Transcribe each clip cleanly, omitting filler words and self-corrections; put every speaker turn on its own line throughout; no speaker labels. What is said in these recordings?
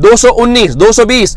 219, 220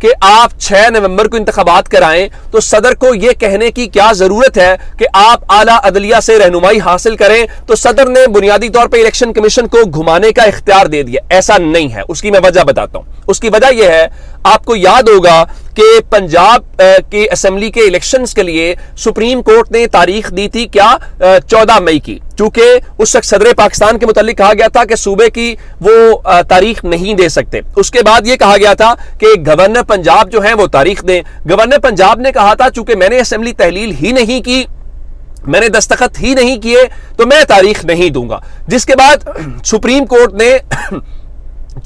کہ آپ 6 نومبر کو انتخابات کرائیں تو صدر کو یہ کہنے کی کیا ضرورت ہے کہ آپ اعلیٰ عدلیہ سے رہنمائی حاصل کریں تو صدر نے بنیادی طور پہ الیکشن کمیشن کو گھمانے کا اختیار دے دیا. ایسا نہیں ہے. اس کی میں وجہ بتاتا ہوں. اس کی وجہ یہ ہے, آپ کو یاد ہوگا کہ پنجاب کے اسمبلی کے الیکشنز کے لیے سپریم کورٹ نے تاریخ دی تھی کیا 14 مئی کی, چونکہ اس وقت صدر پاکستان کے متعلق کہا گیا تھا کہ صوبے کی وہ تاریخ نہیں دے سکتے. اس کے بعد یہ کہا گیا تھا کہ گورنر پنجاب جو ہیں وہ تاریخ دیں. گورنر پنجاب نے کہا تھا چونکہ میں نے اسمبلی تحلیل ہی نہیں کی, میں نے دستخط ہی نہیں کیے تو میں تاریخ نہیں دوں گا. جس کے بعد سپریم کورٹ نے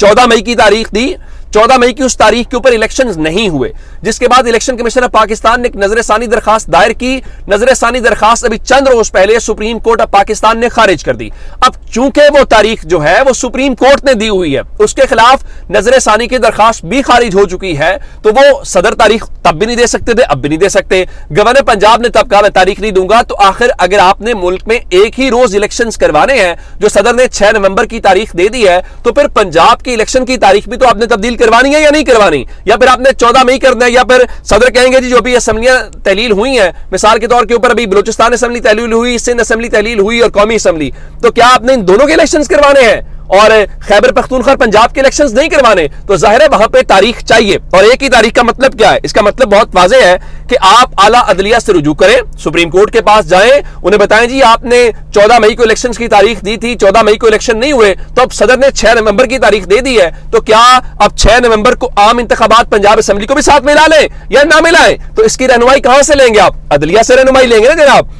14 مئی کی تاریخ دی. 14 مئی کی اس تاریخ کے اوپر الیکشنز نہیں ہوئے, جس کے بعد الیکشن کمیشن آف پاکستان نے ایک نظر ثانی درخواست دائر کی. نظر ثانی درخواست ابھی چند روز پہلے سپریم کورٹ آف پاکستان نے خارج کر دی. اب چونکہ وہ تاریخ جو ہے وہ سپریم کورٹ نے دی ہوئی ہے, اس کے خلاف نظر ثانی کی درخواست بھی خارج ہو چکی ہے, تو وہ صدر تاریخ تب بھی نہیں دے سکتے تھے, اب بھی نہیں دے سکتے. گورنر پنجاب نے تب کہا میں تاریخ نہیں دوں گا. تو آخر اگر آپ نے ملک میں ایک ہی روز الیکشنز کروانے ہیں جو صدر نے 6 نومبر کی تاریخ دے دی ہے, تو پھر پنجاب کی الیکشن کی تاریخ بھی تو آپ نے تبدیل کروانی ہے یا نہیں کروانی, یا پھر آپ نے 14 مئی کرنا ہے, یا پھر صدر کہیں گے جی جو بھی اسمبلیاں تحلیل ہوئی ہیں, مثال کے طور کے اوپر ابھی بلوچستان اسمبلی تحلیل ہوئی, سندھ اسمبلی تحلیل ہوئی اور قومی اسمبلی, تو کیا آپ نے ان دونوں کے الیکشنز کروانے ہیں اور خیبر پختونخوا پنجاب کے الیکشنز نہیں کروانے؟ تو ظاہر ہے وہاں پہ تاریخ چاہیے. اور ایک ہی تاریخ کا مطلب کیا ہے؟ اس کا مطلب بہت واضح ہے کہ آپ اعلیٰ عدلیہ سے رجوع کریں, سپریم کورٹ کے پاس جائیں, انہیں بتائیں جی آپ نے 14 مئی کو الیکشنز کی تاریخ دی تھی, 14 مئی کو الیکشن نہیں ہوئے, تو اب صدر نے 6 نومبر کی تاریخ دے دی ہے, تو کیا اب 6 نومبر کو عام انتخابات پنجاب اسمبلی کو بھی ساتھ ملا لیں یا نہ ملائیں؟ تو اس کی رہنمائی کہاں سے لیں گے آپ؟ عدلیہ سے رہنمائی لیں گے نا جناب.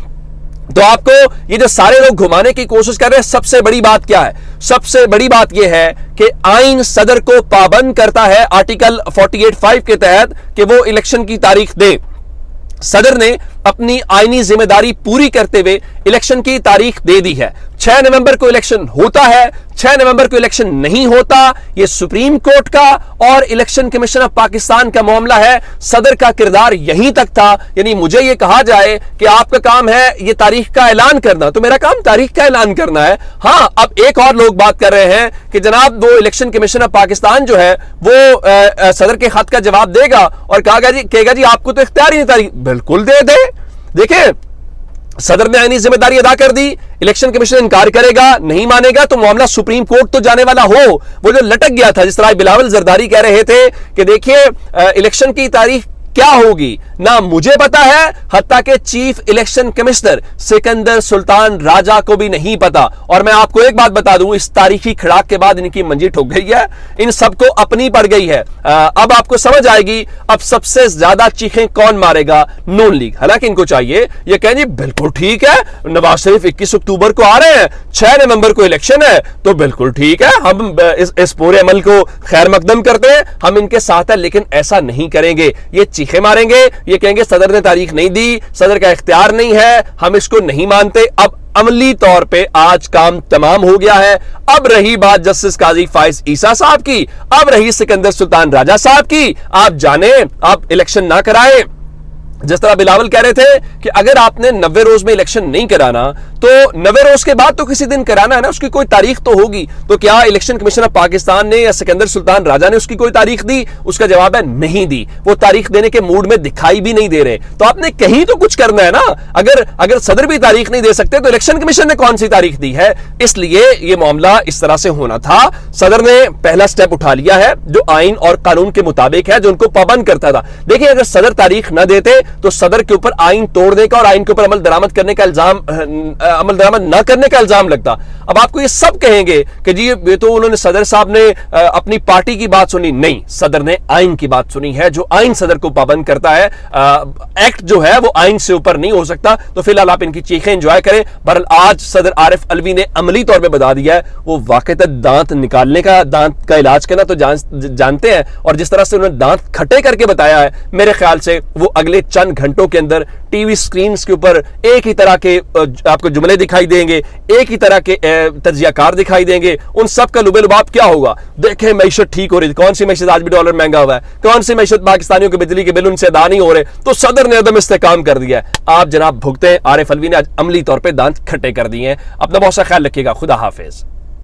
تو آپ کو یہ جو سارے لوگ گھمانے کی کوشش کر رہے ہیں, سب سے بڑی بات کیا ہے؟ سب سے بڑی بات یہ ہے کہ آئین صدر کو پابند کرتا ہے آرٹیکل 48(5) کے تحت کہ وہ الیکشن کی تاریخ دے. صدر نے اپنی آئینی ذمہ داری پوری کرتے ہوئے الیکشن کی تاریخ دے دی ہے. 6 نومبر کو الیکشن ہوتا ہے, 6 نومبر کو الیکشن نہیں ہوتا, یہ سپریم کورٹ کا اور الیکشن کمیشن آف پاکستان کا معاملہ ہے. صدر کا کردار یہیں تک تھا, یعنی مجھے یہ کہا جائے کہ آپ کا کام ہے یہ تاریخ کا اعلان کرنا, تو میرا کام تاریخ کا اعلان کرنا ہے. ہاں, اب ایک اور لوگ بات کر رہے ہیں کہ جناب وہ الیکشن کمیشن آف پاکستان جو ہے وہ صدر کے خط کا جواب دے گا اور کہے گا جی آپ کو تو اختیار ہی نہیں تاریخ. بالکل دے دے. دیکھیں, صدر نے آئینی ذمہ داری ادا کر دی, الیکشن کمیشن انکار کرے گا, نہیں مانے گا, تو معاملہ سپریم کورٹ تو جانے والا ہو. وہ جو لٹک گیا تھا, جس طرح بلاول زرداری کہہ رہے تھے کہ دیکھیے الیکشن کی تاریخ کیا ہوگی نہ مجھے پتا ہے, حتیٰ کہ چیف الیکشن کمشنر سکندر سلطان راجہ کو بھی نہیں پتا. اور میں آپ کو ایک بات بتا دوں, اس تاریخی کھڑاک کے بعد ان کی منجی ٹھک گئی ہے, ان سب کو اپنی پڑ گئی ہے. اب آپ کو سمجھ آئے گی اب سب سے زیادہ چیخیں کون مارے گا؟ نون لیگ. حالانکہ ان کو چاہیے یہ کہیں جی بالکل ٹھیک ہے, نواز شریف 21 اکتوبر کو آ رہے ہیں, 6 نومبر کو الیکشن ہے, تو بالکل ٹھیک ہے, ہم اس پورے عمل کو خیر مقدم کرتے ہیں, ہم ان کے ساتھ ہیں. لیکن ایسا نہیں کریں گے, یہ چیخیں ماریں گے, یہ کہیں گے صدر نے تاریخ نہیں دی, صدر کا اختیار نہیں ہے, ہم اس کو نہیں مانتے. اب عملی طور پہ آج کام تمام ہو گیا ہے. اب رہی بات جسٹس قاضی فائز عیسیٰ صاحب کی, اب رہی سکندر سلطان راجہ صاحب کی. آپ جانیں, آپ الیکشن نہ کرائیں. جس طرح بلاول کہہ رہے تھے کہ اگر آپ نے 90 روز میں الیکشن نہیں کرانا تو 90 روز کے بعد تو کسی دن کرانا ہے نا, اس کی کوئی تاریخ تو ہوگی. تو کیا الیکشن کمیشن آف پاکستان نے یا سکندر سلطان راجہ نے اس کی کوئی تاریخ دی؟ اس کا جواب ہے نہیں دی. وہ تاریخ دینے کے موڈ میں دکھائی بھی نہیں دے رہے. تو آپ نے کہیں تو کچھ کرنا ہے نا. اگر صدر بھی تاریخ نہیں دے سکتے تو الیکشن کمیشن نے کون سی تاریخ دی ہے؟ اس لیے یہ معاملہ اس طرح سے ہونا تھا. صدر نے پہلا سٹیپ اٹھا لیا ہے جو آئین اور قانون کے مطابق ہے, جو ان کو پابند کرتا تھا. دیکھیں, اگر صدر تاریخ نہ دیتے تو صدر کے اوپر آئین توڑنے کا اور آئین کے اوپر عمل درآمد کرنے کا الزام, عمل درآمد نہ کرنے کا الزام لگتا. اب آپ کو یہ سب کہیں گے کہ جی یہ تو انہوں نے, صدر صاحب نے اپنی پارٹی کی بات سنی. نہیں, صدر نے آئین کی بات سنی ہے, جو آئین صدر کو پابند کرتا ہے. ایکٹ جو ہے وہ آئین سے اوپر نہیں ہو سکتا. تو فی الحال آپ ان کی چیخیں انجوائے کریں. بہرحال آج صدر عارف الوی نے عملی طور پہ بتا دیا ہے, وہ واقعتاً دانت نکالنے کا, دانت کا علاج کرنا تو جانتے ہیں, اور جس طرح سے انہوں نے دانت کھٹے کر کے بتایا ہے, میرے خیال سے وہ اگلے چند گھنٹوں کے اندر ٹی وی سکرینز کے اوپر ایک ہی طرح کے آپ کو جملے دکھائی دیں گے, ایک ہی طرح کے تجزیہ کار دکھائی دیں گے. ان سب کا لبے لباب کیا ہوگا؟ دیکھیں معیشت ٹھیک ہو رہی ہے. کون سی معیشت؟ آج بھی ڈالر مہنگا ہوا ہے. کون سی معیشت؟ پاکستانیوں کے بجلی کے بل ان سے ادا نہیں ہو رہے. تو صدر نے عدم استحکام کر دیا ہے. آپ جناب بھگتے ہیں, عارف الوی نے آج عملی طور پہ دانت کھٹے کر دیے ہیں. اپنا بہت سا خیال رکھیے گا. خدا حافظ.